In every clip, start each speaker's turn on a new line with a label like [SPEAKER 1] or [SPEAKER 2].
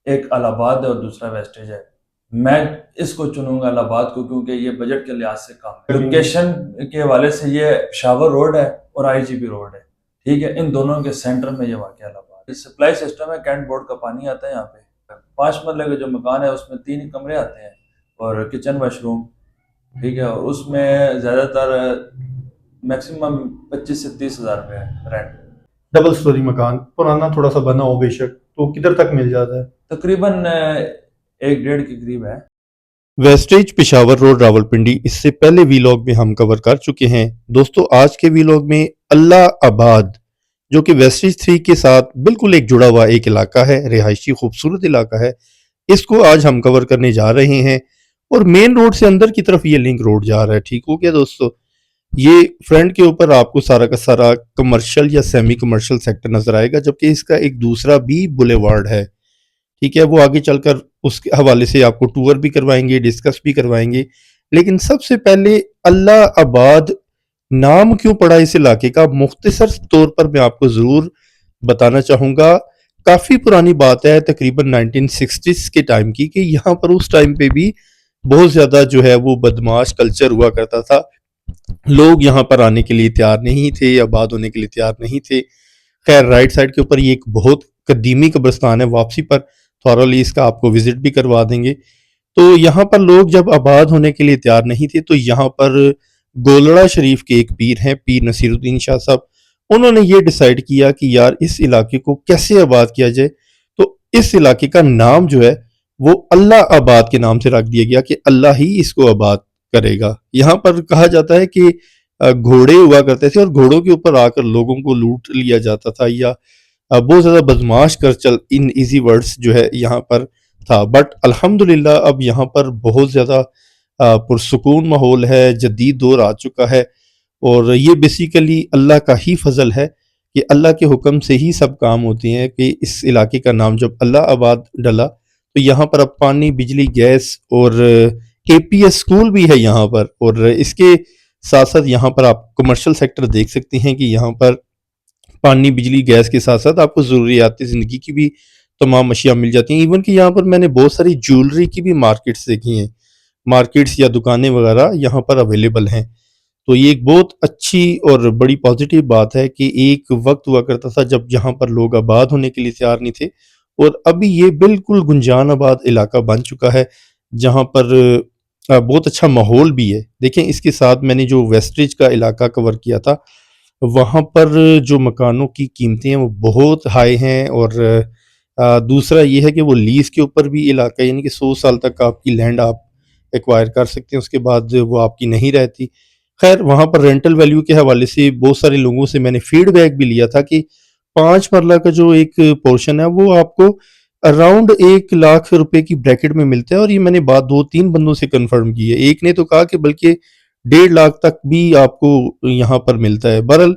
[SPEAKER 1] एक इलाहाबाद है और दूसरा वेस्टेज है। मैं इसको चुनूंगा इलाहाबाद को, क्योंकि ये बजट के लिहाज से कम है। लोकेशन के हवाले से ये पेशावर रोड है और आईजीपी रोड है, ठीक है। इन दोनों के सेंटर में ये वाक़ इलाहाबाद। सप्लाई सिस्टम है, कैंट बोर्ड का पानी आता है यहाँ पे। 5 मरले का जो मकान है उसमें 3 कमरे आते हैं और किचन वाशरूम, ठीक है। और उसमें ज़्यादातर मैक्सिमम 25 से 30 हज़ार रुपये है रेंट।
[SPEAKER 2] डबल स्टोरी मकान पुराना थोड़ा सा बना हो बेशक, तो किधर तक मिल जाता है?
[SPEAKER 1] तकरीबन 1 डेढ़ के करीब है।
[SPEAKER 3] वेस्टेज पेशावर रोड रावलपिंडी इससे पहले वीलॉग में हम कवर कर चुके हैं दोस्तों। आज के वीलॉग में अल्लाह आबाद, जो कि वेस्टेज 3 के साथ बिल्कुल एक जुड़ा हुआ एक इलाका है, रिहायशी खूबसूरत इलाका है, इसको आज हम कवर करने जा रहे हैं। और मेन रोड से अंदर की तरफ ये लिंक रोड जा रहा है, ठीक हो गया दोस्तों। ये फ्रंट के ऊपर आपको सारा का सारा कमर्शियल या सेमी कमर्शियल सेक्टर नजर आएगा, जबकि इसका एक दूसरा भी बुलेवार्ड है, ठीक है। वो आगे चलकर उसके हवाले से आपको टूर भी करवाएंगे, डिस्कस भी करवाएंगे। लेकिन सबसे पहले अल्लाह आबाद नाम क्यों पड़ा इस इलाके का, मुख्तसर तौर पर मैं आपको ज़रूर बताना चाहूँगा। काफ़ी पुरानी बात है, तकरीबन 1960s के टाइम की, कि यहाँ पर उस टाइम पे भी बहुत ज़्यादा जो है वो बदमाश कल्चर हुआ करता था। लोग यहाँ पर आने के लिए तैयार नहीं थे, आबाद होने के लिए तैयार नहीं थे। खैर, राइट साइड के ऊपर ये एक बहुत कदीमी कब्रिस्तान है, वापसी पर थॉरली इसका आपको विजिट भी करवा देंगे। तो यहाँ पर लोग जब आबाद होने के लिए तैयार नहीं थे, तो यहाँ पर गोलड़ा शरीफ के एक पीर हैं, पीर नसीरुद्दीन शाह साहब। उन्होंने ये डिसाइड किया कि यार इस इलाके को कैसे आबाद किया जाए। तो इस इलाके का नाम जो है वो अल्लाह आबाद के नाम से रख दिया गया, कि अल्लाह ही इसको आबाद करेगा। यहाँ पर कहा जाता है कि घोड़े हुआ करते थे और घोड़ों के ऊपर आकर लोगों को लूट लिया जाता था, या बहुत ज़्यादा बदमाश कर चल, इन इजी वर्ड्स जो है यहाँ पर था। बट अल्हम्दुलिल्लाह अब यहाँ पर बहुत ज़्यादा पुरसुकून माहौल है, जदीद दौर आ चुका है। और ये बेसिकली अल्लाह का ही फजल है कि अल्लाह के हुक्म से ही सब काम होते हैं। कि इस इलाके का नाम जब अल्लाह आबाद डला, तो यहाँ पर अब पानी, बिजली, गैस और एपीएस स्कूल भी है यहाँ पर। और इसके साथ साथ यहाँ पर आप कमर्शियल सेक्टर देख सकते हैं कि यहाँ पर पानी, बिजली, गैस के साथ साथ आपको ज़रूरियाती ज़िंदगी की भी तमाम अशिया मिल जाती हैं। इवन कि यहाँ पर मैंने बहुत सारी ज्वेलरी की भी मार्केट्स देखी हैं, मार्केट्स या दुकानें वगैरह यहाँ पर अवेलेबल हैं। तो ये एक बहुत अच्छी और बड़ी पॉजिटिव बात है कि एक वक्त हुआ करता था जब यहाँ पर लोग आबाद होने के लिए तैयार नहीं थे, और अभी ये बिल्कुल गुंजान आबाद इलाका बन चुका है, जहाँ पर बहुत अच्छा माहौल भी है। देखें, इसके साथ मैंने जो वेस्टेज का इलाका कवर किया था, वहाँ पर जो मकानों की कीमतें हैं वो बहुत हाई हैं। और दूसरा ये है कि वो लीज़ के ऊपर भी इलाका है, यानी कि 100 साल तक आपकी लैंड आप एक्वायर कर सकते हैं, उसके बाद वो आपकी नहीं रहती। खैर, वहाँ पर रेंटल वैल्यू के हवाले से बहुत सारे लोगों से मैंने फीडबैक भी लिया था कि 5 मरला का जो एक पोर्शन है वो आपको अराउंड 1 लाख रुपए की ब्रैकेट में मिलता है। और ये मैंने बात 2-3 बंदों से कंफर्म की है। एक ने तो कहा कि बल्कि 1.5 लाख तक भी आपको यहाँ पर मिलता है। बहरहाल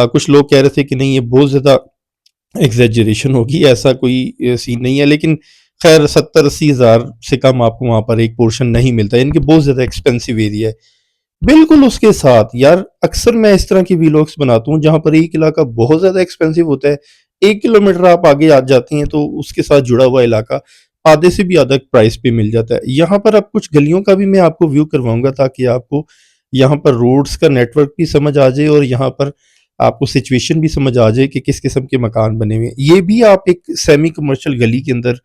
[SPEAKER 3] कुछ लोग कह रहे थे कि नहीं, ये बहुत ज़्यादा एग्जैजरेशन होगी, ऐसा कोई सीन नहीं है। लेकिन खैर, 70-80 हज़ार से कम आपको वहाँ पर एक पोर्शन नहीं मिलता, यानी कि बहुत ज़्यादा एक्सपेंसिव एरिया है। बिल्कुल उसके साथ यार, अक्सर मैं इस तरह की वीलॉग्स बनाता हूँ जहाँ पर एक इलाका बहुत ज़्यादा एक्सपेंसिव होता है, 1 किलोमीटर आप आगे आ जाती हैं तो उसके साथ जुड़ा हुआ इलाका आधे से भी ज़्यादा प्राइस पे मिल जाता है। यहाँ पर अब कुछ गलियों का भी मैं आपको व्यू करवाऊंगा, ताकि आपको यहाँ पर रोड्स का नेटवर्क भी समझ आ जाए और यहाँ पर आपको सिचुएशन भी समझ आ जाए कि किस किस्म के मकान बने हुए हैं। ये भी आप एक सेमी कमर्शियल गली के अंदर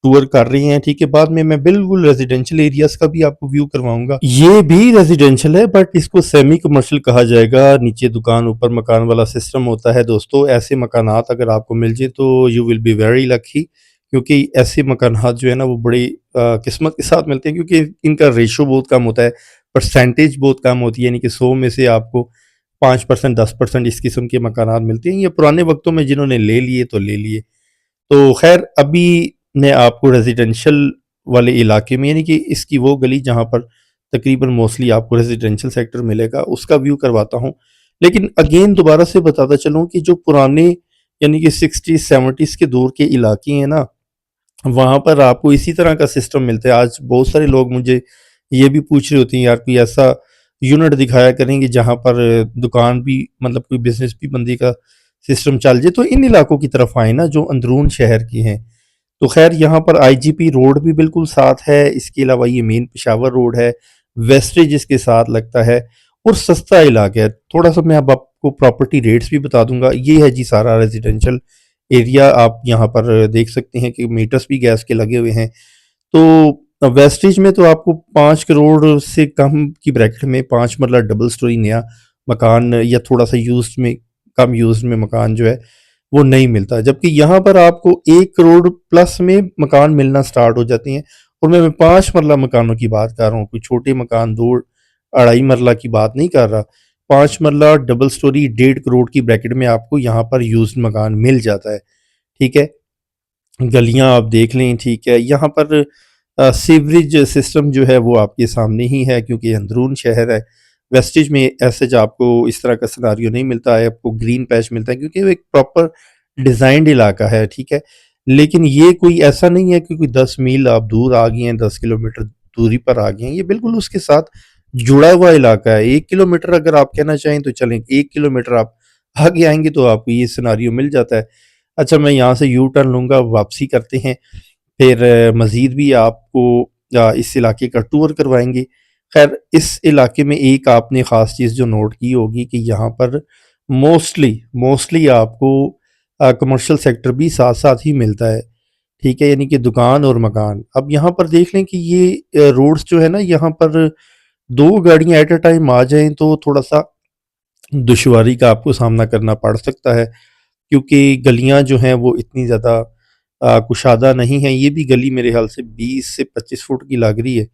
[SPEAKER 3] टूर कर रही हैं, ठीक है। बाद में मैं बिल्कुल रेजिडेंशियल एरियाज का भी आपको व्यू करवाऊंगा। ये भी रेजिडेंशियल है, बट इसको सेमी कमर्शियल कहा जाएगा। नीचे दुकान, ऊपर मकान वाला सिस्टम होता है दोस्तों। ऐसे मकानात अगर आपको मिल जाए तो you will be very lucky, क्योंकि ऐसे मकानात जो है ना वो बड़ी किस्मत के साथ मिलते हैं, क्योंकि इनका रेशो बहुत कम होता है, परसेंटेज बहुत कम होती है। यानी कि 100 में से आपको 5%, 10% इस किस्म के मकानात मिलते हैं। ये पुराने वक्तों में जिन्होंने ले लिए तो ले लिए। तो खैर, अभी मैं आपको रेजिडेंशियल वाले इलाके में, यानी कि इसकी वो गली जहाँ पर तकरीबन मोस्टली आपको रेजिडेंशियल सेक्टर मिलेगा, उसका व्यू करवाता हूँ। लेकिन अगेन दोबारा से बताता चलूँ कि जो पुराने यानी कि 60s 70s के दौर के इलाके हैं ना, वहाँ पर आपको इसी तरह का सिस्टम मिलता है। आज बहुत सारे लोग मुझे ये भी पूछ रहे होते हैं, यार कोई ऐसा यूनिट दिखाया करेंगे जहाँ पर दुकान भी, मतलब कोई बिजनेस भी बंदी का सिस्टम चल जाए, तो इन इलाकों की तरफ आए ना जो अंदरून शहर के हैं। तो खैर यहाँ पर आईजीपी रोड भी बिल्कुल साथ है, इसके अलावा ये मेन पेशावर रोड है, वेस्टेज इसके साथ लगता है और सस्ता इलाका है। थोड़ा सा मैं अब आपको प्रॉपर्टी रेट्स भी बता दूंगा। ये है जी सारा रेजिडेंशियल एरिया, आप यहाँ पर देख सकते हैं कि मीटर्स भी गैस के लगे हुए हैं। तो वेस्टेज में तो आपको 5 करोड़ से कम की ब्रैकेट में 5 मरला डबल स्टोरी नया मकान या थोड़ा सा यूज्ड में, कम यूज्ड में मकान जो है वो नहीं मिलता, जबकि यहाँ पर आपको 1 करोड़ प्लस में मकान मिलना स्टार्ट हो जाते हैं। और मैं 5 मरला मकानों की बात कर रहा हूँ, कोई छोटे मकान 2-2.5 मरला की बात नहीं कर रहा। 5 मरला डबल स्टोरी 1.5 करोड़ की ब्रैकेट में आपको यहाँ पर यूज्ड मकान मिल जाता है। ठीक है, गलियां आप देख लें, ठीक है। यहाँ पर सीवरेज सिस्टम जो है वो आपके सामने ही है, क्योंकि अंदरून शहर है। वेस्टेज में ऐसे जो आपको इस तरह का सिनारियो नहीं मिलता है, आपको ग्रीन पैच मिलता है क्योंकि वो एक प्रॉपर डिज़ाइंड इलाका है, ठीक है। लेकिन ये कोई ऐसा नहीं है कि कोई 10 मील आप दूर आ गए हैं, 10 किलोमीटर दूरी पर आ गए हैं। ये बिल्कुल उसके साथ जुड़ा हुआ इलाका है। 1 किलोमीटर अगर आप कहना चाहें तो चलें, 1 किलोमीटर आप आगे आएंगे तो आपको ये सिनारियो मिल जाता है। अच्छा, मैं यहाँ से यू टर्न लूँगा, वापसी करते हैं, फिर मज़ीद भी आपको इस इलाके का टूर करवाएंगे। खैर, इस इलाके में एक आपने ख़ास चीज़ जो नोट की होगी कि यहाँ पर मोस्टली मोस्टली आपको कमर्शियल सेक्टर भी साथ साथ ही मिलता है, ठीक है, यानी कि दुकान और मकान। अब यहाँ पर देख लें कि ये रोड्स जो है ना, यहाँ पर 2 गाड़ियाँ एट अ टाइम आ जाएं तो थोड़ा सा दुश्वारी का आपको सामना करना पड़ सकता है, क्योंकि गलियां जो हैं वो इतनी ज़्यादा कुशादा नहीं है। ये भी गली मेरे ख्याल से 20 से 25 फुट की लग रही है,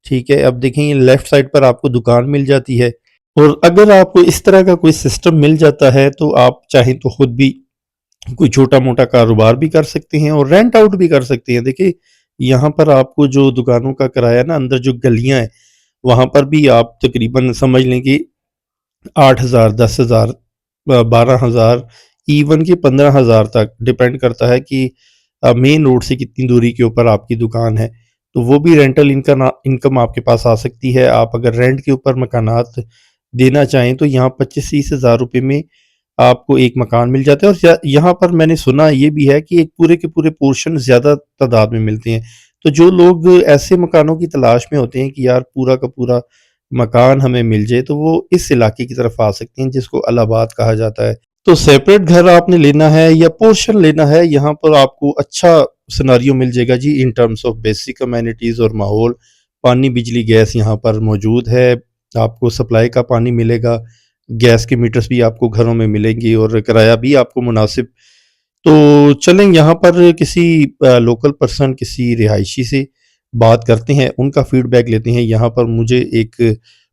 [SPEAKER 3] ठीक है। अब देखें, ये लेफ्ट साइड पर आपको दुकान मिल जाती है, और अगर आपको इस तरह का कोई सिस्टम मिल जाता है तो आप चाहें तो खुद भी कोई छोटा मोटा कारोबार भी कर सकते हैं और रेंट आउट भी कर सकते हैं। देखिए, यहाँ पर आपको जो दुकानों का किराया ना, अंदर जो गलियां हैं वहाँ पर भी आप तकरीबन समझ लें कि 8,000, 10,000, 12,000, इवन कि 15,000 तक डिपेंड करता है कि मेन रोड से कितनी दूरी के ऊपर आपकी दुकान है। तो वो भी रेंटल इनकम आपके पास आ सकती है। आप अगर रेंट के ऊपर मकानात देना चाहें तो यहाँ 25-30 हज़ार रुपये में आपको एक मकान मिल जाता है। और यहाँ पर मैंने सुना ये भी है कि एक पूरे के पूरे पोर्शन ज़्यादा तादाद में मिलते हैं। तो जो लोग ऐसे मकानों की तलाश में होते हैं कि यार पूरा का पूरा मकान हमें मिल जाए, तो वो इस इलाके की तरफ आ सकते हैं जिसको अलाहाबाद कहा जाता है। तो सेपरेट घर आपने लेना है या पोर्शन लेना है, यहाँ पर आपको अच्छा सिनारियो मिल जाएगा जी, in terms of basic amenities और माहौल। पानी, बिजली, गैस यहाँ पर मौजूद है, आपको सप्लाई का पानी मिलेगा, गैस के मीटर्स भी आपको घरों में मिलेंगी और किराया भी आपको मुनासिब। तो चलें यहाँ पर किसी लोकल पर्सन, किसी रिहायशी से बात करते हैं, उनका फीडबैक लेते हैं। यहाँ पर मुझे एक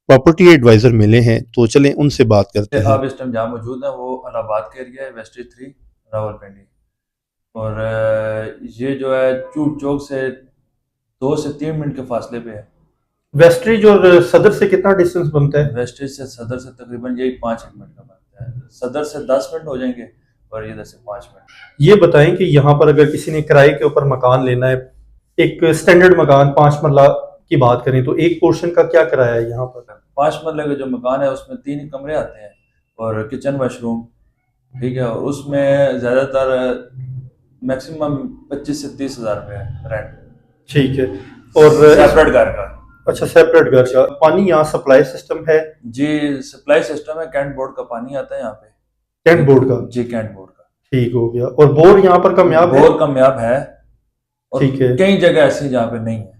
[SPEAKER 3] प्रॉपर्टी एडवाइज़र मिले हैं, तो चलें उनसे बात करते हैं।
[SPEAKER 1] आप इस टाइम जहाँ मौजूद हैं वो इलाहाबाद के एरिया है, वेस्टेज 3, रावलपिंडी। और ये जो है चूट चौक से 2 से 3 मिनट के फासले पे है।
[SPEAKER 2] वेस्टरीज और सदर से कितना डिस्टेंस बनता है?
[SPEAKER 1] वेस्टेज से सदर से तकरीबन यही 5 मिनट का बनता है, सदर से 10 मिनट हो जाएंगे और इधर से 5 मिनट।
[SPEAKER 2] ये बताएं कि यहाँ पर अगर किसी ने किराए के ऊपर मकान लेना है, एक स्टैंडर्ड मकान 5 मरला की बात करें, तो एक पोर्शन का क्या किराया है यहाँ पर?
[SPEAKER 1] 5 मरले का जो मकान है उसमें 3 कमरे आते हैं और किचन वाशरूम, ठीक है। और उसमें ज़्यादातर मैक्सिमम 25 से 30 हज़ार रुपये है रेंट,
[SPEAKER 2] ठीक है। और
[SPEAKER 1] सेपरेट घर का।
[SPEAKER 2] अच्छा, सेपरेट घर का पानी यहाँ सप्लाई सिस्टम है?
[SPEAKER 1] जी, सप्लाई सिस्टम है, कैंट बोर्ड का पानी आता है यहाँ पे।
[SPEAKER 2] कैंट बोर्ड का?
[SPEAKER 1] जी, कैंट बोर्ड का।
[SPEAKER 2] ठीक हो गया। और बोर यहाँ पर कामयाब है?
[SPEAKER 1] बोर कामयाब है और
[SPEAKER 2] ठीक है,
[SPEAKER 1] कई जगह ऐसी जहाँ पे नहीं है,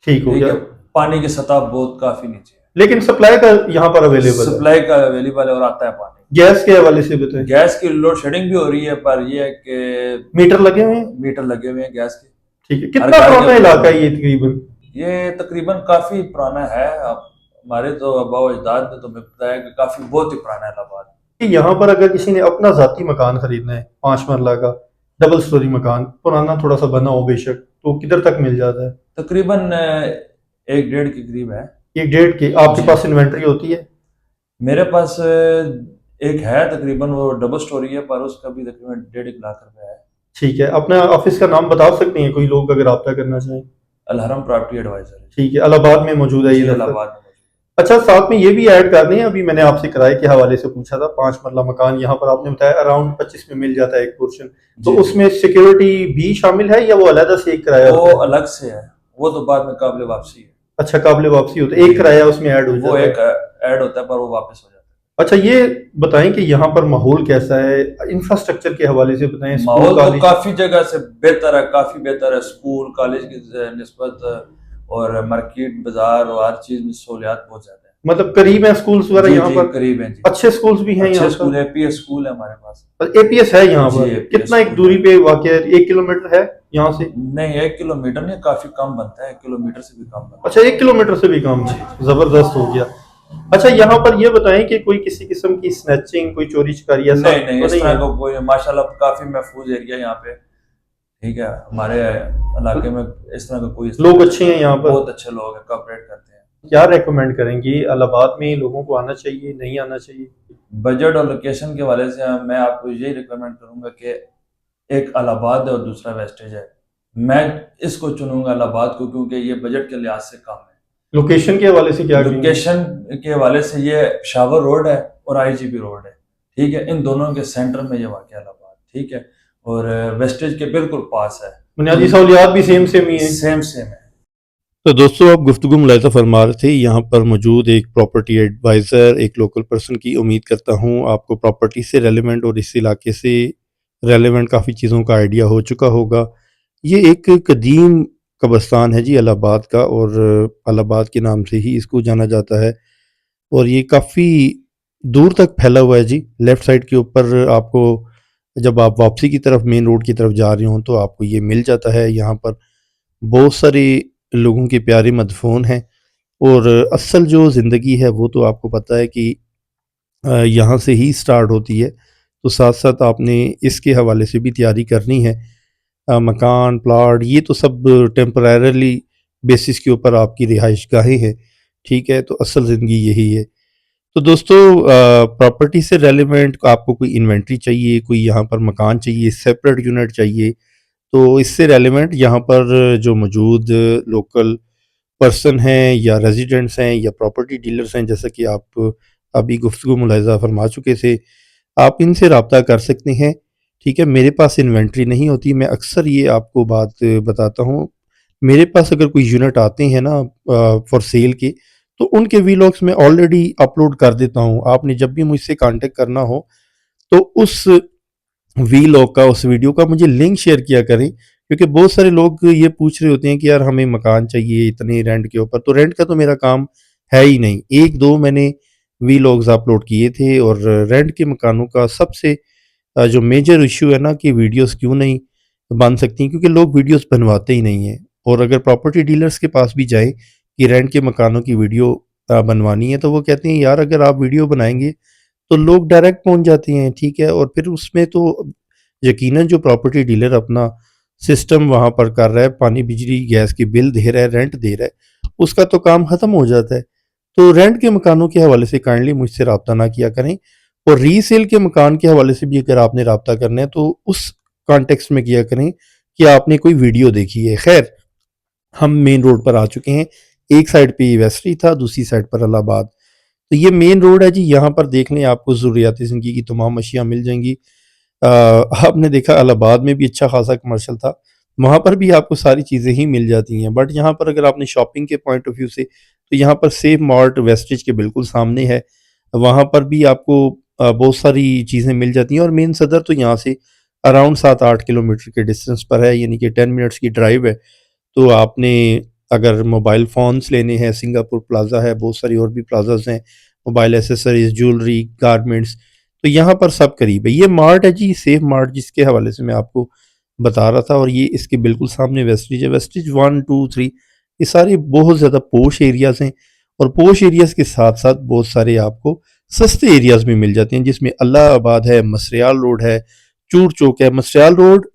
[SPEAKER 2] ठीक हो
[SPEAKER 1] ठीक
[SPEAKER 2] गया।
[SPEAKER 1] है। पानी की सतह बहुत काफी नीचे है,
[SPEAKER 2] लेकिन सप्लाई का यहाँ पर अवेलेबल है?
[SPEAKER 1] सप्लाई का अवेलेबल है और आता है पानी।
[SPEAKER 2] गैस के हवाले से बताएं।
[SPEAKER 1] गैस की लोड शेडिंग भी हो रही है, पर ये है कि
[SPEAKER 2] मीटर लगे हुए हैं?
[SPEAKER 1] मीटर लगे हुए हैं गैस के।
[SPEAKER 2] ठीक है।
[SPEAKER 1] हर
[SPEAKER 2] कितना
[SPEAKER 1] घर
[SPEAKER 2] पुराना
[SPEAKER 1] के-
[SPEAKER 2] इलाका है ये तकरीबन?
[SPEAKER 1] ये तकरीबन काफी पुराना है। अब हमारे तो आबा अजदाद ने तो हमें बताया कि काफी बहुत ही पुराना है इलाहाबाद।
[SPEAKER 2] कि यहाँ पर अगर किसी ने अपना जाती मकान खरीदना है, 5 मरला का डबल स्टोरी मकान, पुराना थोड़ा सा बना हो बेशक, तो किधर तक मिल जाता है?
[SPEAKER 1] तकरीबन 1-1.5 के करीब है।
[SPEAKER 2] 1-1.5 के? आपके
[SPEAKER 1] जी।
[SPEAKER 2] पास इन्वेंट्री होती है?
[SPEAKER 1] मेरे पास एक है तकरीबन, वो डबल स्टोरी है, पर उसका भी तकरीबन 1.5 लाख रुपए है।
[SPEAKER 2] ठीक है। अपना ऑफिस का नाम बता सकते हैं कोई लोग अगर रब्ता करना चाहें?
[SPEAKER 1] अलहरम प्रॉपर्टी एडवाइजर है।
[SPEAKER 2] ठीक है, इलाहाबाद में मौजूद है
[SPEAKER 1] जी,
[SPEAKER 2] ये दफ्तर?
[SPEAKER 1] इलाहाबाद में मौजूद
[SPEAKER 2] अच्छा, साथ में ये भी ऐड कर दें, अभी मैंने आपसे किराए के हवाले से पूछा था, 5 मरला मकान यहाँ पर आपने बताया अराउंड 25 में मिल जाता है एक पोर्शन, तो
[SPEAKER 1] जी
[SPEAKER 2] उसमें सिक्योरिटी भी शामिल है या वो अलग से एक किराया
[SPEAKER 1] वो
[SPEAKER 2] होता है?
[SPEAKER 1] अलग से है, वो तो बाद में काबिल वापसी है।
[SPEAKER 2] अच्छा, काबिल वापसी होता है, एक किराया उसमें ऐड हो
[SPEAKER 1] वो
[SPEAKER 2] जाता है।
[SPEAKER 1] एक ऐड होता है पर वो वापस हो जाता
[SPEAKER 2] अच्छा, ये बताएं कि यहाँ पर माहौल कैसा है, इंफ्रास्ट्रक्चर के हवाले से बताएं,
[SPEAKER 1] है।
[SPEAKER 2] स्कूल
[SPEAKER 1] माहौल तो
[SPEAKER 2] कॉलेज।
[SPEAKER 1] काफी जगह से बेहतर है, काफी बेहतर है, स्कूल कॉलेज की निस्बत, और मार्केट बाजार और हर चीज में सहूलियात बहुत ज्यादा है।
[SPEAKER 2] मतलब करीब है स्कूल्स वगैरह
[SPEAKER 1] जी
[SPEAKER 2] यहाँ
[SPEAKER 1] जी
[SPEAKER 2] पर?
[SPEAKER 1] करीब है जी।
[SPEAKER 2] अच्छे स्कूल्स भी हैं
[SPEAKER 1] अच्छे
[SPEAKER 2] यहाँ
[SPEAKER 1] स्कूल
[SPEAKER 2] पर?
[SPEAKER 1] है, एपीएस स्कूल है हमारे पास।
[SPEAKER 2] एपीएस है यहाँ
[SPEAKER 1] जी
[SPEAKER 2] पर?
[SPEAKER 1] एपीएस
[SPEAKER 2] कितना एक
[SPEAKER 1] स्कूल
[SPEAKER 2] दूरी
[SPEAKER 1] है।
[SPEAKER 2] पे वाक़ है? 1 किलोमीटर है यहाँ से?
[SPEAKER 1] नहीं 1 किलोमीटर नहीं, काफी कम बनता है, 1 किलोमीटर से भी कम बनता
[SPEAKER 2] अच्छा, 1 किलोमीटर से भी कम है, जबरदस्त हो गया। अच्छा, यहाँ पर ये बताएं कि कोई किसी किस्म की स्नैचिंग, कोई चोरी चकारी
[SPEAKER 1] है।
[SPEAKER 2] ऐसा
[SPEAKER 1] नहीं नहीं
[SPEAKER 2] तो
[SPEAKER 1] इस
[SPEAKER 2] नहीं
[SPEAKER 1] तरह
[SPEAKER 2] है?
[SPEAKER 1] का कोई, माशाल्लाह काफी महफूज एरिया यहाँ पे। ठीक है, हमारे इलाके में इस तरह का कोई
[SPEAKER 2] लोग अच्छे हैं यहाँ पर?
[SPEAKER 1] बहुत अच्छे लोग हैं, कोऑपरेट करते हैं।
[SPEAKER 2] क्या रेकमेंड करेंगे, इलाहाबाद में लोगों को आना चाहिए, नहीं आना चाहिए?
[SPEAKER 1] बजट और लोकेशन के हवाले से मैं आपको यही रिकमेंड करूंगा कि एक इलाहाबाद है और दूसरा वेस्टेज है। मैं इसको चुनूंगा इलाहाबाद को, क्योंकि ये बजट के लिहाज से कम है।
[SPEAKER 2] लोकेशन के हवाले से क्या कहेंगे?
[SPEAKER 1] लोकेशन के हवाले से ये पेशावर रोड है और आईजीपी रोड है। ठीक है, इन दोनों के सेंटर में ये वाक़ है इलाहाबाद। ठीक है, और वेस्टेज के बिल्कुल पास है।
[SPEAKER 2] बुनियादी सहूलियात भी सेम सेम ही है?
[SPEAKER 1] सेम सेम है।
[SPEAKER 3] तो दोस्तों आप गुफ्तगू मुलाहिज़ा फरमा रहे थे, यहाँ पर मौजूद एक प्रॉपर्टी एडवाइज़र, एक लोकल पर्सन की उम्मीद करता हूँ आपको प्रॉपर्टी से रेलेवेंट और इस इलाके से रेलेवेंट काफ़ी चीज़ों का आइडिया हो चुका होगा। ये एक कदीम कब्रिस्तान है जी इलाहाबाद का, और इलाहाबाद के नाम से ही इसको जाना जाता है, और ये काफ़ी दूर तक फैला हुआ है जी। लेफ़्ट साइड के ऊपर आपको, जब आप वापसी की तरफ मेन रोड की तरफ जा रहे हों तो आपको ये मिल जाता है। यहाँ पर बहुत सारे लोगों के प्यारे मदफ़ून हैं, और असल जो ज़िंदगी है वो तो आपको पता है कि यहाँ से ही स्टार्ट होती है। तो साथ-साथ आपने इसके हवाले से भी तैयारी करनी है। मकान, प्लॉट ये तो सब टेम्परेरीली बेसिस के ऊपर आपकी रिहाइशगाहें हैं, ठीक है? तो असल ज़िंदगी यही है। तो दोस्तों प्रॉपर्टी से रेलेवेंट आपको कोई इन्वेंटरी चाहिए, कोई यहाँ पर मकान चाहिए, सेपरेट यूनिट चाहिए, तो इससे रेलेवेंट यहाँ पर जो मौजूद लोकल पर्सन हैं या रेजिडेंट्स हैं या प्रॉपर्टी डीलर्स हैं, जैसा कि आप अभी गुफ्तगू मुलाहिज़ा फरमा चुके थे, आप इनसे रब्ता कर सकते हैं। ठीक है, मेरे पास इन्वेंट्री नहीं होती, मैं अक्सर ये आपको बात बताता हूँ। मेरे पास अगर कोई यूनिट आते हैं ना फॉर सेल के, तो उनके वीलॉग्स मैं ऑलरेडी अपलोड कर देता हूँ। आपने जब भी मुझसे कांटेक्ट करना हो तो उस वीलॉग का, उस वीडियो का मुझे लिंक शेयर किया करें, क्योंकि बहुत सारे लोग ये पूछ रहे होते हैं कि यार हमें मकान चाहिए इतने रेंट के ऊपर, तो रेंट का तो मेरा काम है ही नहीं। 1-2 मैंने वीलॉग्स अपलोड किए थे, और रेंट के मकानों का सबसे जो मेजर इश्यू है ना कि वीडियोस क्यों नहीं बन सकती, क्योंकि लोग वीडियोस बनवाते ही नहीं हैं। और अगर प्रॉपर्टी डीलर्स के पास भी जाएँ कि रेंट के मकानों की वीडियो बनवानी है, तो वो कहते हैं यार अगर आप वीडियो बनाएँगे तो लोग डायरेक्ट पहुँच जाते हैं, ठीक है? और फिर उसमें तो यकीनन जो प्रॉपर्टी डीलर अपना सिस्टम वहाँ पर कर रहा है, पानी, बिजली, गैस के बिल दे रहा है, रेंट दे रहा है, उसका तो काम ख़त्म हो जाता है। तो रेंट के मकानों के हवाले से काइंडली मुझसे रब्ता ना किया करें, और रीसेल के मकान के हवाले से भी अगर आपने रब्ता करना है तो उस कॉन्टेक्स्ट में किया करें कि आपने कोई वीडियो देखी है। खैर, हम मेन रोड पर आ चुके हैं। एक साइड पे ये वेस्टरी था, दूसरी साइड पर इलाहाबाद। तो ये मेन रोड है जी, यहाँ पर देख लें आपको ज़रूरियाती ज़िंदगी की तमाम अशिया मिल जाएँगी। आपने देखा इलाहाबाद में भी अच्छा खासा कमर्शियल था, वहाँ पर भी आपको सारी चीज़ें ही मिल जाती हैं। बट यहाँ पर अगर आपने शॉपिंग के पॉइंट ऑफ व्यू से, तो यहाँ पर सेफ मार्ट वेस्टेज के बिल्कुल सामने है। वहाँ पर भी आपको बहुत सारी चीज़ें मिल जाती हैं, और मेन सदर तो यहाँ से अराउंड 7-8 किलोमीटर के डिस्टेंस पर है, यानी कि 10 मिनट्स की ड्राइव है। तो आपने अगर मोबाइल फ़ोन्स लेने हैं, सिंगापुर प्लाज़ा है, बहुत सारी और भी प्लाज़ाज़ हैं, मोबाइल एक्सेसरीज़, ज्वेलरी, गारमेंट्स, तो यहाँ पर सब करीब है। ये मार्ट है जी, सेफ मार्ट, जिसके हवाले से मैं आपको बता रहा था, और ये इसके बिल्कुल सामने वेस्टिज है। वेस्टिज 1, 2, 3 ये सारे बहुत ज़्यादा पोश एरियाज़ हैं, और पोश एरियाज़ के साथ-साथ बहुत सारे आपको सस्ते एरियाज़ भी मिल जाते हैं, जिसमें अल्लाहाबाद है, मसरियाल रोड है, चूर चौक है। मसरियाल रोड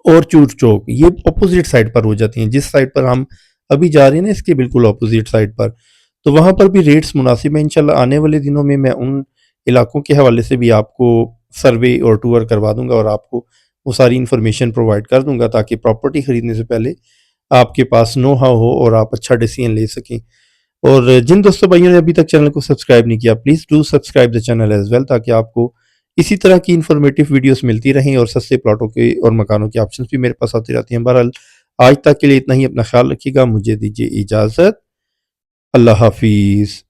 [SPEAKER 3] और चूर चौक ये अपोजिट साइड पर हो जाती हैं, जिस साइड पर हम अभी जा रहे हैं ना, इसके बिल्कुल अपोजिट साइड पर। तो वहाँ पर भी रेट्स मुनासिब हैं। इंशाल्लाह आने वाले दिनों में मैं उन इलाकों के हवाले से भी आपको सर्वे और टूर करवा दूंगा, और आपको वो सारी इन्फॉर्मेशन प्रोवाइड कर दूंगा, ताकि प्रॉपर्टी ख़रीदने से पहले आपके पास नो हाउ हो और आप अच्छा डिसीजन ले सकें। और जिन दोस्तों भाइयों ने अभी तक चैनल को सब्सक्राइब नहीं किया, please do subscribe the channel as well, ताकि आपको इसी तरह की इन्फॉर्मेटिव वीडियोस मिलती रहें और सस्ते प्लॉटों के और मकानों के ऑप्शंस भी मेरे पास आती रहती हैं। बहरहाल आज तक के लिए इतना ही, अपना ख्याल रखिएगा, मुझे दीजिए इजाज़त, अल्लाह हाफिज़।